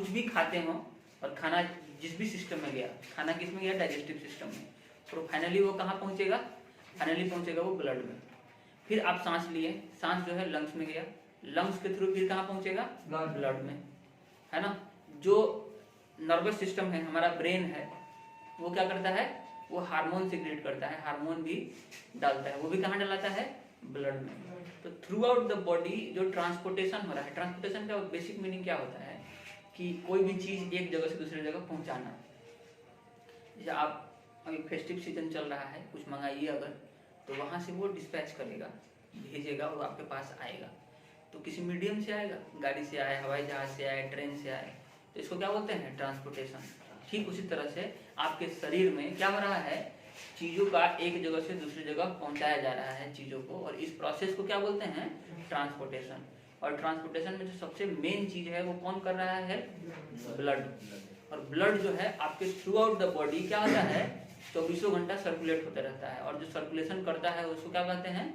कुछ भी खाते हो और खाना जिस भी सिस्टम में गया, खाना किस में गया, डाइजेस्टिव सिस्टम में, तो फाइनली वो कहाँ पहुँचेगा, फाइनली पहुँचेगा वो ब्लड में। फिर आप सांस लिए, सांस जो है लंग्स में गया, लंग्स के थ्रू फिर कहाँ पहुँचेगा, ब्लड में, है ना। जो नर्वस सिस्टम है, हमारा ब्रेन है, वो क्या करता है, वो हार्मोन सिक्रेट करता है, हार्मोन भी डालता है, वो भी कहाँ डालता है, ब्लड में। तो थ्रू आउट द बॉडी जो ट्रांसपोर्टेशन हो रहा है, ट्रांसपोर्टेशन का बेसिक मीनिंग क्या होता है कि कोई भी चीज़ एक जगह से दूसरी जगह पहुँचाना। जैसे आप अभी फेस्टिव सीजन चल रहा है, कुछ मंगाइए अगर, तो वहाँ से वो डिस्पैच करेगा, भेजेगा और आपके पास आएगा। तो किसी मीडियम से आएगा, गाड़ी से आए, हवाई जहाज से आए, ट्रेन से आए, तो इसको क्या बोलते हैं, ट्रांसपोर्टेशन। ठीक उसी तरह से आपके शरीर में क्या हो रहा है, चीज़ों का एक जगह से दूसरी जगह पहुंचाया जा रहा है चीज़ों को, और इस प्रोसेस को क्या बोलते हैं, ट्रांसपोर्टेशन। और ट्रांसपोर्टेशन में जो सबसे मेन चीज़ है वो कौन कर रहा है, ब्लड। और ब्लड जो है आपके थ्रू आउट द बॉडी क्या होता है, 24 घंटा सर्कुलेट होता रहता है। और जो सर्कुलेशन करता है उसको क्या कहते हैं,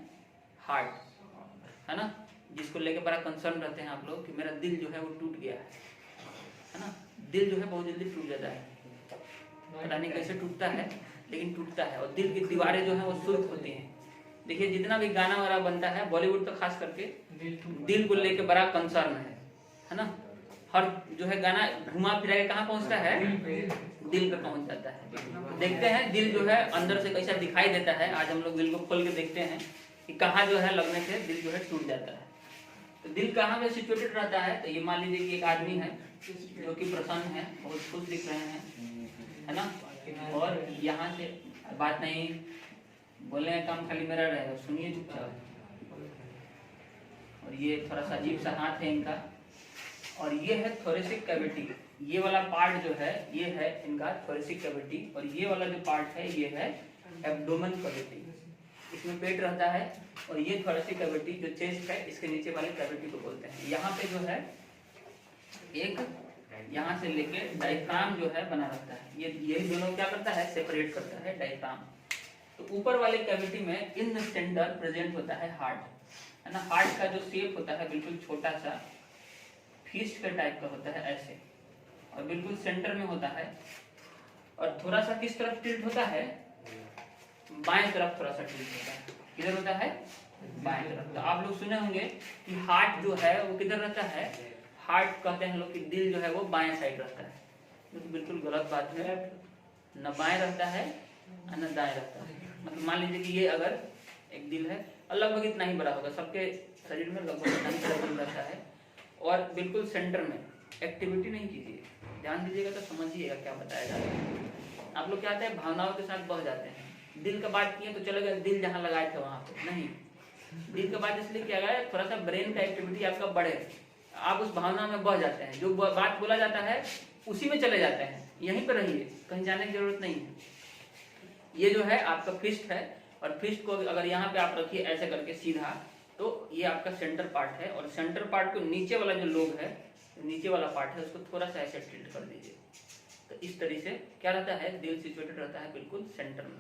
हार्ट, है ना, जिसको लेके बड़ा कंसर्न रहते हैं आप लोग कि मेरा दिल जो है वो टूट गया है ना। दिल जो है बहुत जल्दी टूट जाता है, पता नहीं कैसे टूटता है, लेकिन टूटता है। और दिल की दीवारें जो है वो सुर्ख होती हैं। देखिए जितना भी गाना वगैरह बनता है, बॉलीवुड तो खास करके दिल को लेके बड़ा कंसर्न है ना। हर जो है गाना घुमा फिरा के कहाँ पहुँचता है, दिल पे पहुँच जाता है। देखते हैं दिल जो है अंदर से कैसा दिखाई देता है। आज हम लोग दिल को खोल के देखते हैं कि कहाँ जो है लगने से दिल जो है टूट जाता है। तो दिल कहाँ पे सिचुएटेड रहता है, तो ये मान लीजिए कि एक आदमी है जो कि प्रसन्न है, बहुत खुश दिख रहे हैं, है ना, और यहाँ से बात नहीं बोलने का काम खाली मेरा रहेगा, सुनिए चुपचाप। और ये थोड़ा सा अजीब सा हाथ है इनका, और ये है थोरेसिक कैविटी। ये वाला पार्ट जो है ये है इनका थोरेसिक कैविटी, और ये वाला जो पार्ट है ये है एब्डोमेन कैविटी। इसमें पेट रहता है, और ये थोरेसिक कैविटी जो चेस्ट है इसके नीचे वाले कैविटी को बोलते हैं। यहाँ पे जो है एक यहाँ से लेके डायफ्राम जो है बना रहता है। ये दोनों क्या करता है, सेपरेट करता है डायफ्राम। तो ऊपर वाले कैविटी में इन द सेंटर प्रेजेंट होता है हार्ट, है ना। हार्ट का जो शेप होता है बिल्कुल छोटा सा फिस्ट के टाइप का होता है ऐसे, और बिल्कुल सेंटर में होता है। और थोड़ा सा किस तरफ टिल्ट होता है, बाएं तरफ थोड़ा सा टिल्ट होता है। किधर होता है, बाएं तरफ। तो आप लोग सुने होंगे कि हार्ट जो है वो किधर रहता है, हार्ट कहते हैं लोग कि दिल जो है वो बाएं साइड रहता है, जो तो बिल्कुल गलत बात है। न बाएं रहता है न दाएं रहता है। मतलब मान लीजिए कि ये अगर एक दिल है, लगभग इतना ही बड़ा होगा, सबके शरीर में लगभग इतना ही बड़ा दिल रहता है, और बिल्कुल सेंटर में। एक्टिविटी नहीं कीजिए, ध्यान दीजिएगा तो समझिएगा क्या बताया जा रहा है। आप लोग क्या आते हैं, भावनाओं के साथ बह जाते हैं। दिल का बात किए तो चलेगा, दिल जहाँ लगाए थे वहाँ पे नहीं, दिल का बात इसलिए किया गया थोड़ा सा ब्रेन का एक्टिविटी आपका बढ़े, आप उस भावना में बह जाते हैं। जो बात बोला जाता है उसी में चले जाते हैं, यहीं पर रहिए, कहीं जाने की जरूरत नहीं है। ये जो है आपका फिस्ट है, और फिस्ट को अगर यहाँ पे आप रखिए ऐसे करके सीधा, तो ये आपका सेंटर पार्ट है। और सेंटर पार्ट को नीचे वाला जो लोब है, नीचे वाला पार्ट है, उसको थोड़ा सा ऐसे टिल्ट कर दीजिए। तो इस तरीके से क्या रहता है, दिल सिचुएटेड रहता है बिल्कुल सेंटर में।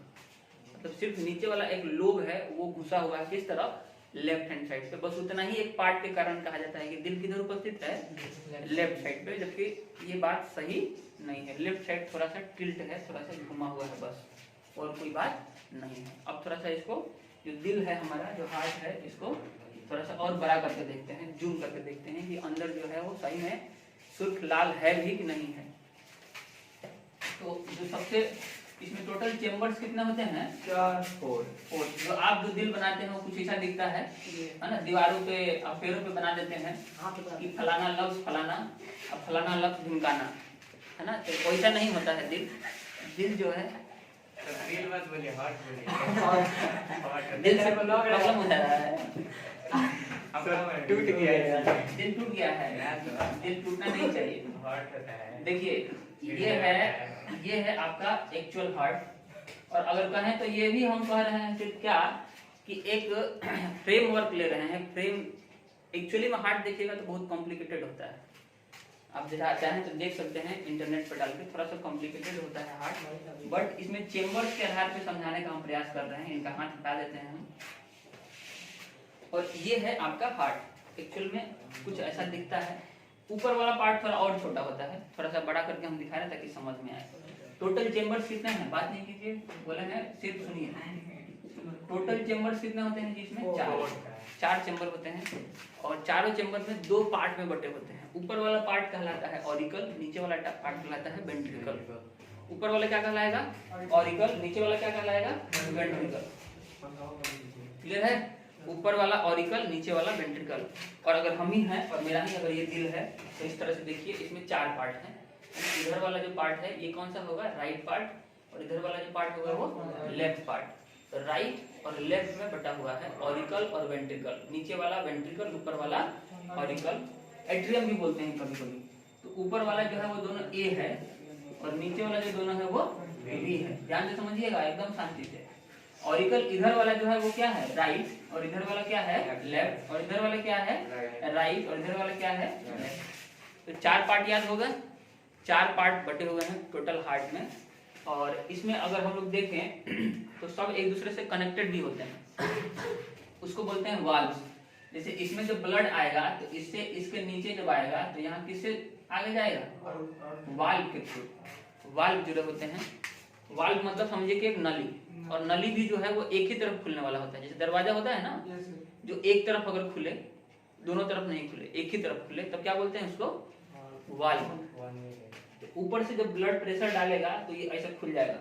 मतलब सिर्फ नीचे वाला एक लोब है वो घुसा हुआ है किस तरफ, लेफ्ट हैंड साइड पे। बस उतना ही एक पार्ट के कारण कहा जाता है कि दिल किधर उपस्थित है, लेफ्ट साइड पे, जबकि ये बात सही नहीं है। लेफ्ट साइड थोड़ा सा टिल्ट है, थोड़ा सा घुमा हुआ है, बस, और कोई बात नहीं है। अब थोड़ा सा इसको, जो दिल है हमारा, जो हार्ट है, इसको थोड़ा सा और बड़ा करके देखते हैं, जूम करके देखते हैं कि अंदर जो है वो सही में सुर्ख लाल है भी कि नहीं है। तो जो सबसे इसमें टोटल चेम्बर्स कितने होते हैं, 4 जो आप जो दिल बनाते हैं वो कुछ ऐसा दिखता है ना, दीवारों पे आप पेड़ों पे बना देते हैं कि फलाना लफ्ज फलाना, अब फलाना लफ्ज ढुमकाना, है ना। तो वैसा नहीं होता है दिल। दिल जो है, दिल मत बोलिए, हार्ट बोलिए। दिल से प्रॉब्लम हो जा रहा है, टूट गया है, दिल टूट गया है, दिल टूटना नहीं चाहिए। हार्ट होता है। देखिए ये है आपका एक्चुअल हार्ट। और अगर कहें तो ये भी हम कह रहे हैं कि क्या, कि एक फ्रेमवर्क ले रहे हैं। फ्रेम एक्चुअली में हार्ट देखिएगा तो बहुत कॉम्प्लिकेटेड होता है। आप जैसा चाहें तो देख सकते हैं इंटरनेट पर डाल के, थोड़ा सा कॉम्प्लिकेटेड होता है हार्ट, बट इसमें चेम्बर्स के आधार पे समझाने का हम प्रयास कर रहे हैं। इनका हाथ हटा देते हैं हम, और ये है आपका हार्ट। एक्चुअल में कुछ ऐसा दिखता है, ऊपर वाला पार्ट थोड़ा और छोटा होता है, थोड़ा सा बड़ा करके हम दिखा रहे हैं ताकि समझ में आए। टोटल चेम्बर्स कितने हैं, बात नहीं कीजिए, बोले हैं सिर्फ सुनिए। टोटल चेम्बर्स कितने होते हैं जिसमें चार चेम्बर होते हैं, और चारों चेम्बर में दो पार्ट में बटे होते हैं। ऊपर वाला पार्ट कहलाता है ऑरिकल, नीचे वाला पार्ट कहलाता है वेंट्रिकल। ऊपर वाला क्या कहलाएगा, ऑरिकल, नीचे वाला क्या कहलाएगा, वेंट्रिकल। क्लियर है, ऊपर वाला ऑरिकल, नीचे वाला वेंट्रिकल। और अगर हम ही हैं और मेरा ही अगर ये दिल है तो इस तरह से देखिए, इसमें चार पार्ट हैं। इधर वाला जो पार्ट है ये कौन सा होगा, राइट पार्ट, और इधर वाला जो पार्ट होगा वो लेफ्ट पार्ट। तो राइट और लेफ्ट में बटा हुआ है ऑरिकल और वेंट्रिकल, नीचे वाला वेंट्रिकल, ऊपर वाला ऑरिकल, एट्रियम भी बोलते हैं कभी कभी। तो ऊपर वाला जो है वो दोनों ए है और नीचे वाला जो दोनों है वो बी है। ध्यान से समझिएगा एकदम शांति से। ऑरिकल इधर वाला जो है वो क्या है, राइट, और इधर वाला क्या है, लेफ्ट, और इधर वाला क्या है, राइट, और इधर वाला क्या है, लेफ्ट। तो चार पार्ट याद होगा, चार पार्ट बटे हुए हैं टोटल हार्ट में। और इसमें अगर हम लोग देखें तो सब एक दूसरे से कनेक्टेड भी होते हैं, उसको बोलते हैं वाल्व्स। जैसे इसमें जब ब्लड आएगा तो इससे इसके नीचे जब आएगा तो यहाँ किससे आगे जाएगा, वाल्व के थ्रू। वाल्व जुड़े होते हैं। वाल्व मतलब समझिए कि एक नली, और नली भी जो है वो एक ही तरफ खुलने वाला होता है। जैसे दरवाजा होता है ना, जो एक तरफ अगर खुले, दोनों तरफ नहीं खुले, एक ही तरफ खुले, तब क्या बोलते हैं उसको, वाल्व। ऊपर से जब ब्लड प्रेशर डालेगा तो ये ऐसा खुल जाएगा,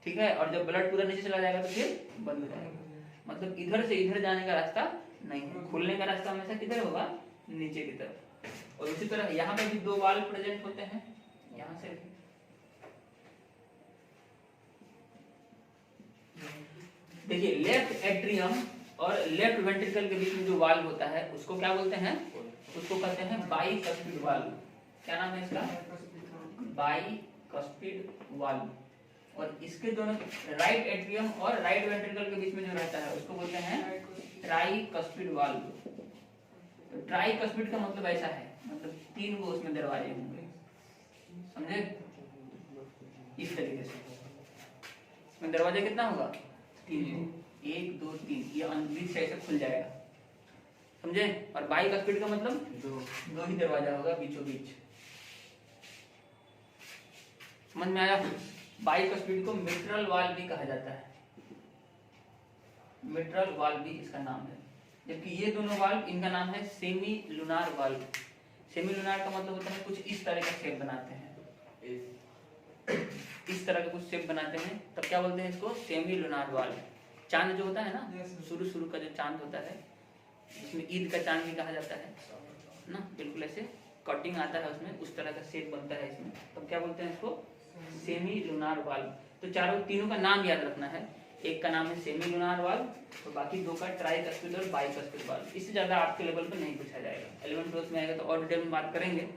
ठीक है, और जब ब्लड पूरा नीचे चला जाएगा तो फिर बंद हो जाएगा। मतलब इधर से इधर जाने का रास्ता नहीं है, खुलने का रास्ता हमेशा किधर होगा, नीचे की तरफ। और उसी तरह यहाँ पे भी दो वाल्व प्रेजेंट होते हैं, यहाँ से देखिए, लेफ्ट एट्रियम और लेफ्ट वेंट्रिकल के बीच में जो वाल्व होता है उसको क्या बोलते हैं, उसको कहते हैं बाइकस्पिड वाल्व। क्या नाम है इसका, बाइकस्पिड वाल्व। और इसके दोनों राइट एट्रियम और राइट वेंट्रिकल के बीच में जो रहता है उसको बोलते हैं ट्राइकस्पिड वाल्व। तो ट्राइकस्पिड का मतलब ऐसा है, मतलब तीन गो उसमें दरवाजे होंगे, समझे, इस तरीके से। इसमें दरवाजा कितना होगा, तीन, 1 2 3, ये बीच से ऐसे खुल जाएगा, समझे। और बाइकस्पिड का मतलब दो ही दरवाजा होगा बीचों बीच। समझ में आया। बाइकस्पिड को मिट्रल वाल्व भी कहा जाता है, मिट्रल वाल्व भी इसका नाम है। जबकि ये दोनों वाल्व, इनका नाम है semi lunar valve. Semi lunar का मतलब होता है कुछ इस तरह का शेप बनाते हैं, इस तरह का कुछ शेप बनाते हैं, तब क्या बोलते हैं इसको, सेमी लूनार वाल्व। चांद जो होता है ना, शुरू का जो चांद होता है, जिसमें ईद का चांद भी कहा जाता है ना, बिल्कुल ऐसे कटिंग आता है उसमें, उस तरह का शेप बनता है इसमें, तब क्या बोलते हैं इसको, सेमी लूनार वाल्व। तो तीनों का नाम याद रखना है, एक का नाम है सेमी लूनार वाल्व, तो बाकी दो का ट्राइकस्पिड और बाइकस्पिड वाल्व। इससे ज्यादा आपके लेवल पर नहीं पूछा जाएगा। 11th-12th में आएगा तो और डिटेल में बात करेंगे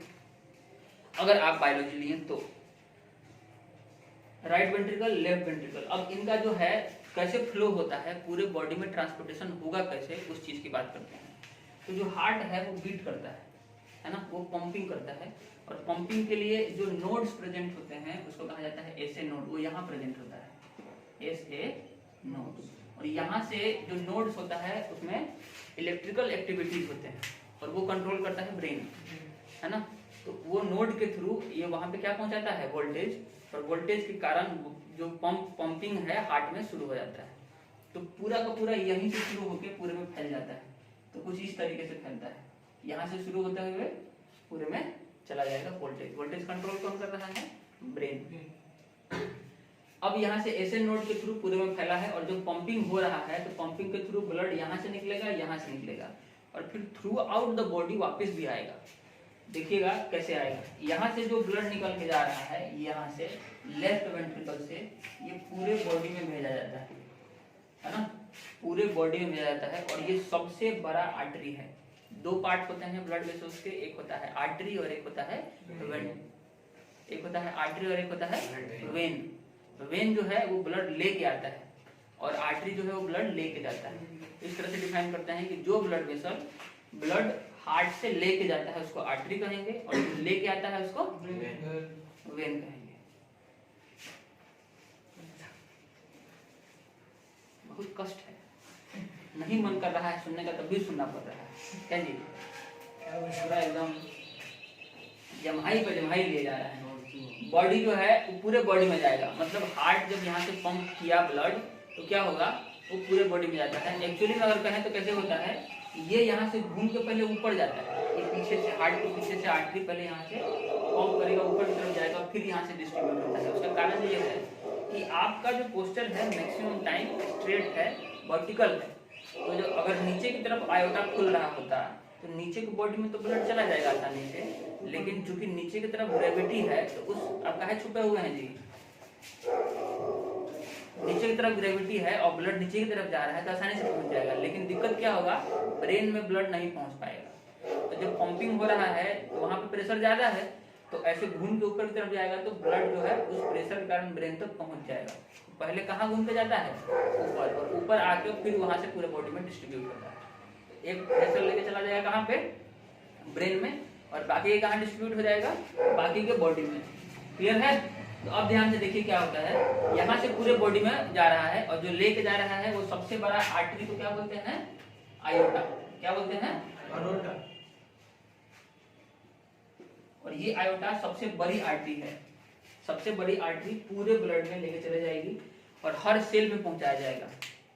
अगर आप बायोलॉजी लिए तो। राइट वेंट्रिकल, लेफ्ट वेंट्रिकल, अब इनका जो है कैसे फ्लो होता है, पूरे बॉडी में ट्रांसपोर्टेशन होगा कैसे, उस चीज की बात करते हैं। तो जो हार्ट है वो बीट करता है ना, वो पंपिंग करता है, और पंपिंग के लिए जो नोड्स प्रेजेंट होते हैं उसको कहा जाता है एसए नोड, वो यहाँ प्रेजेंट होता है, एसए नोड्स। और यहाँ से जो नोड्स होता है उसमें इलेक्ट्रिकल एक्टिविटीज होते हैं, और वो कंट्रोल करता है ब्रेन, है ना। तो वो नोड के थ्रू ये वहाँ पे क्या पहुँचाता है, वोल्टेज, और वोल्टेज के कारण जो पंपिंग है हार्ट में शुरू हो जाता है। तो पूरा का पूरा यहीं से शुरू होकर पूरे में फैल जाता है। तो कुछ इस तरीके से फैलता है, यहाँ से शुरू होते हुए पूरे में चला जाएगा वोल्टेज। वोल्टेज कंट्रोल कौन कर रहा है, ब्रेन। अब यहाँ से एसए नोड के थ्रू पूरे में फैला है, और जो पंपिंग हो रहा है तो पंपिंग के थ्रू ब्लड यहाँ से निकलेगा, यहाँ से निकलेगा, और फिर थ्रू आउट द बॉडी वापस भी आएगा। देखिएगा कैसे आएगा, यहाँ से जो ब्लड निकल के जा रहा है, यहाँ से लेफ्ट वेंट्रिकल से ये पूरे बॉडी में भेजा जाता है ना, पूरे बॉडी में भेजा जाता है। और ये सबसे बड़ा आर्टरी है। दो पार्ट होते हैं ब्लड वेसल्स के, एक होता है आर्टरी और एक होता है वेन। एक होता है आर्टरी और एक होता है वेन। वेन जो है वो ब्लड लेके आता है, और आर्टरी जो है वो ब्लड लेके जाता है। इस तरह से डिफाइन करते हैं कि जो ब्लड वेसल ब्लड हार्ट से लेके जाता है उसको आर्टरी कहेंगे, और जो लेके आता है उसको वेन कहेंगे। बहुत कष्ट है, नहीं मन कर रहा है सुनने का, तब भी सुनना पड़ रहा है। क्या जी, पूरा एकदम जम्हाई पे जम्हाई लिए जा रहा है। बॉडी जो है वो पूरे बॉडी में जाएगा, मतलब हार्ट जब यहाँ से पंप किया ब्लड तो क्या होगा, वो पूरे बॉडी में जाता है। एक्चुअली में अगर कहें तो कैसे होता है, ये यहाँ से घूम के पहले ऊपर जाता है, ये पीछे से हार्ट के पीछे से आर्टरी पहले यहाँ से पंप करेगा, ऊपर की तरफ जाएगा, फिर यहाँ से डिस्ट्रीब्यूट होता है। उसका कारण ये है कि आपका जो पोस्चर है मैक्सिमम टाइम स्ट्रेट है, वर्टिकल है। तो जो अगर नीचे की तरफ आयोटा खुल रहा होता तो नीचे की बॉडी में तो ब्लड चला जाएगा आसानी से, लेकिन चूंकि नीचे की तरफ ग्रेविटी है तो उस आप कहाँ छुपे हुए हैं जी, नीचे की तरफ ग्रेविटी है और ब्लड नीचे की तरफ जा रहा है तो आसानी से पहुंच जाएगा। लेकिन दिक्कत क्या होगा, ब्रेन में ब्लड नहीं पहुंच पाएगा। तो जब पंपिंग हो रहा है तो वहां पे प्रेशर ज्यादा है, तो ऐसे घूम के ऊपर की तरफ जाएगा तो ब्लड जो है उस प्रेशर के कारण ब्रेन तक पहुंच जाएगा। पहले कहाँ घूम के जाता है, ऊपर, और ऊपर आके फिर वहां से पूरे बॉडी में डिस्ट्रीब्यूट होता है। एक प्रेशर लेके चला जाएगा कहाँ पे, ब्रेन में, और बाकी कहाँ डिस्ट्रीब्यूट हो जाएगा, बाकी के बॉडी में। क्लियर है? तो अब ध्यान से देखिए क्या होता है, यहाँ से पूरे बॉडी में जा रहा है और जो लेके जा रहा है वो सबसे बड़ा आर्टरी को क्या बोलते हैं, आयोटा। क्या बोलते हैं, अरोटा। और ये आयोटा सबसे बड़ी आर्टरी है। सबसे बड़ी आर्टरी पूरे ब्लड में लेके चले जाएगी और हर सेल में पहुंचाया जाएगा।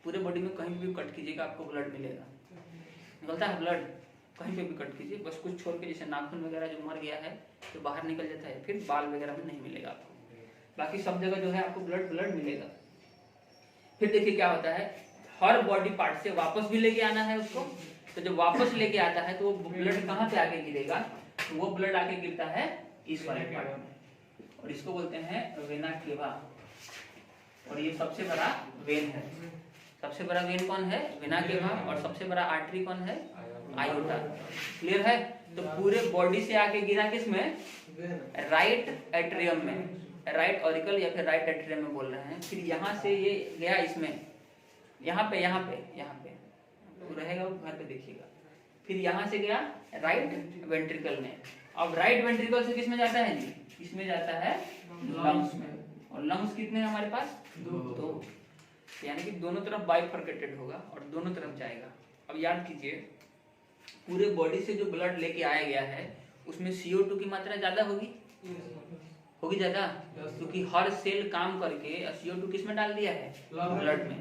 पूरे बॉडी में कहीं भी कट कीजिएगा आपको ब्लड मिलेगा। निकलता है ब्लड, कहीं पे भी कट कीजिए, बस कुछ छोड़ के, जैसे नाखून वगैरह जो मर गया है तो बाहर निकल जाता है, फिर बाल वगैरह में नहीं मिलेगा आपको, बाकी सब जगह जो है आपको ब्लड मिलेगा। फिर देखिए क्या होता है, हर बॉडी पार्ट से वापस भी लेके आना है उसको। तो जब वापस लेके आता है तो वो ब्लड कहाँ पे आके गिरेगा, तो वो ब्लड आके गिरता है इस वाले पार्ट में, और इसको बोलते हैं वेना केवा। और ये सबसे बड़ा वेन है। सबसे बड़ा वेन कौन है, वेना केवा, और सबसे बड़ा आर्टरी कौन है, आयोटा। क्लियर है? तो पूरे बॉडी से आके गिरा किसमें, राइट एट्रियम में, राइट ऑरिकल या फिर राइट एट्रियम में बोल रहे हैं। फिर यहाँ से ये गया इसमें, यहाँ पे तो रहेगा वो घर पे देखिएगा। फिर यहाँ से गया राइट वेंट्रिकल में। अब राइट वेंट्रिकल से किसमें जाता है जी, इसमें जाता है लंग्स में। और लंग्स कितने हैं हमारे पास, दो। यानी कि दोनों तरफ बाइफरकेटेड होगा और दोनों तरफ जाएगा। अब याद कीजिए, पूरे बॉडी से जो ब्लड लेके आया गया है उसमें CO2 की मात्रा ज्यादा होगी ज्यादा, क्योंकि हर सेल काम करके CO2 किसमें डाल दिया है, ब्लड में।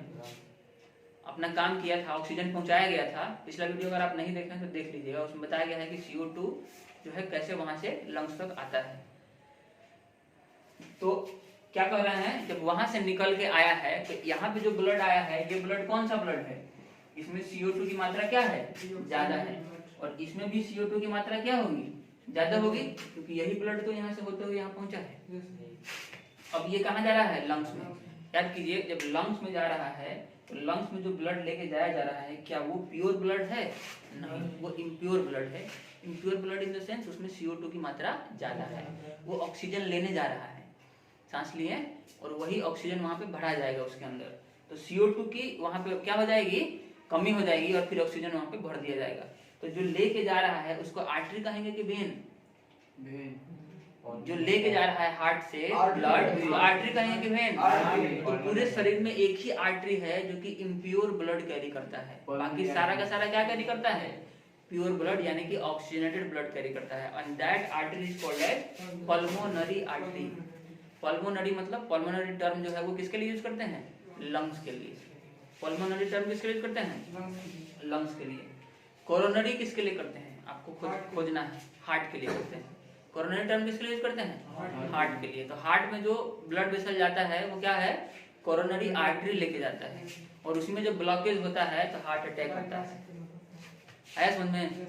अपना काम किया था, ऑक्सीजन पहुंचाया गया था। पिछला वीडियो अगर आप नहीं देखे हैं तो देख लीजिएगा, उसमें बताया गया है कि CO2 जो है कैसे वहां से लंग्स तक आता है। तो क्या कह रहे हैं, जब वहां से निकल के आया है तो यहाँ पे जो ब्लड आया है, ये ब्लड कौन सा ब्लड है, इसमें CO2 की मात्रा क्या है, ज्यादा है। और इसमें भी CO2 की मात्रा क्या होगी, ज्यादा होगी, क्योंकि यही ब्लड तो यहाँ से होते हुए यहाँ पहुंचा है। अब ये कहाँ जा रहा है, लंग्स में। याद कीजिए, जब लंग्स में जा रहा है तो लंग्स में जो ब्लड लेके जाया जा रहा है, क्या वो प्योर ब्लड है, नहीं, वो इम्प्योर ब्लड है। Impure blood in the sense उसमें CO2 की मात्रा ज्यादा है। वो ऑक्सीजन लेने जा रहा है, सांस लिए, और वही ऑक्सीजन वहां पे भरा जाएगा उसके अंदर। तो CO2 की वहां पे क्या हो जाएगी, कमी हो जाएगी, और फिर ऑक्सीजन वहां पे भर दिया जाएगा। तो जो लेके जा रहा है उसको आर्टरी कहेंगे कि वेन, जो लेके जा रहा है हार्ट से ब्लड उसको आर्टरी कहेंगे कि वेन। तो पूरे शरीर में एक ही आर्टरी है जो कि इम्प्योर ब्लड कैरी करता है, बाकी सारा का सारा क्या कैरी करता है, प्योर ब्लड, यानी कि ऑक्सीजनेटेड ब्लड कैरी करता है। And that artery is called as pulmonary artery. Pulmonary मतलब, पल्मोनरी टर्म जो है वो किसके लिए यूज करते हैं, लंग्स के लिए। पल्मोनरी टर्म किसके लिए यूज करते हैं, लंग्स के लिए। कोरोनरी किसके लिए करते हैं, आपको खोजना है, हार्ट के लिए करते हैं। कोरोनरी टर्म किसके लिए यूज करते हैं, हार्ट के लिए। तो हार्ट में जो ब्लड वेसल जाता है वो क्या है, कोरोनरी आर्टरी लेके जाता है, और उसमें जब ब्लॉकेज होता है तो हार्ट अटैक होता है। आया समझ में?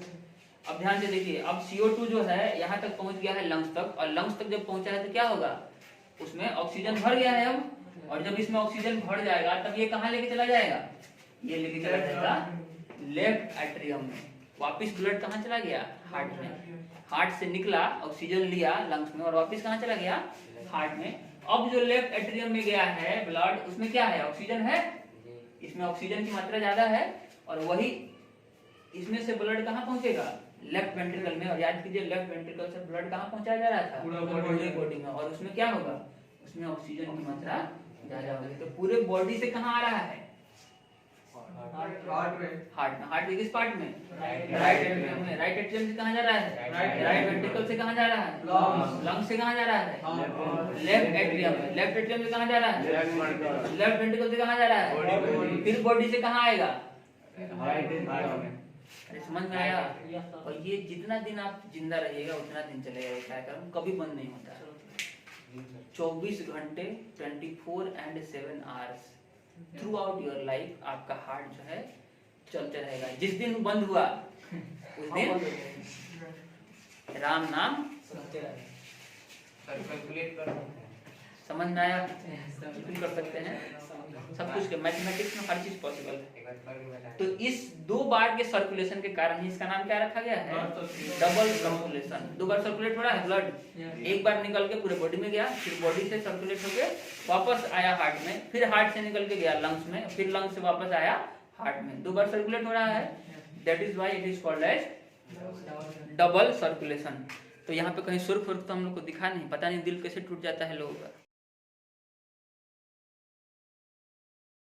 अब ध्यान से देखिए, अब CO2 जो है यहाँ तक पहुंच गया है लंग्स तक, और लंग्स तक जब पहुंचा है तो क्या होगा, उसमें ऑक्सीजन भर गया है अब, और जब इसमें ऑक्सीजन भर जाएगा तब ये कहाँ लेके चला जाएगा, ये लेके चला जाएगा लेफ्ट एट्रियम में। वापिस ब्लड कहाँ चला गया, हार्ट में। हार्ट से निकला, ऑक्सीजन लिया लंग्स में, और वापिस कहाँ चला गया, हार्ट में। अब जो लेफ्ट एट्रियम में गया है ब्लड, उसमें क्या है, ऑक्सीजन है, इसमें ऑक्सीजन की मात्रा ज्यादा है, और वही इसमें से ब्लड कहाँ पहुंचेगा, लेफ्ट वेंट्रिकल में। और याद कीजिए, लेफ्ट वेंट्रिकल से ब्लड कहाँ पहुंचाया जा रहा था, पूरे बॉडी में, और उसमें क्या होगा, उसमें ऑक्सीजन की मात्रा ज्यादा होगी। तो पूरे बॉडी से कहाँ आ रहा है, हार्ट के किस पार्ट में? Right. राइट एट्रियम में। राइट एट्रियम से कहाँ जा रहा है? Right. राइट वेंट्रिकल से कहाँ जा रहा है? Lungs. लंग से कहाँ जा रहा है? लेफ्ट एट्रियम में। लेफ्ट एट्रियम से कहाँ जा रहा है? लेफ्ट वेंट्रिकल से कहाँ जा रहा है? Body. फिर बॉडी से कहाँ आएगा? Heart में। अरे समझ में आया? और ये जितना दिन आप जिंदा रहिएगा उतना दिन चलेगा, ये क्या करूँ, कभी बंद नहीं होता। 24 घंटे 24 and 7 hours through out your life आपका हार्ट जो है चलते रहेगा। जिस दिन बंद हुआ उस दिन राम नाम कैलकुलेट कर सकते हैं। समझ में आया? बिल्कुल कर सकते हैं, सब कुछ मैथमेटिक्स में हर चीज पॉसिबल है। एक बार कर बता। तो इस 2 बार के सर्कुलेशन के कारण ही इसका नाम क्या रखा गया है? Double circulation. 2 बार सर्कुलेट हो रहा है ब्लड, एक बार निकल के पूरे बॉडी में गया, फिर बॉडी से सर्कुलेट होके वापस आया हार्ट में, फिर हार्ट से निकल के गया लंग्स में, फिर लंग्स से वापस आया हार्ट में। 2 बार सर्कुलेट हो रहा है, that is why it is called as double circulation. तो यहाँ पे कहीं सुर्ख तो हम लोग को दिखा नहीं, पता नहीं दिल कैसे टूट जाता है लोगों का।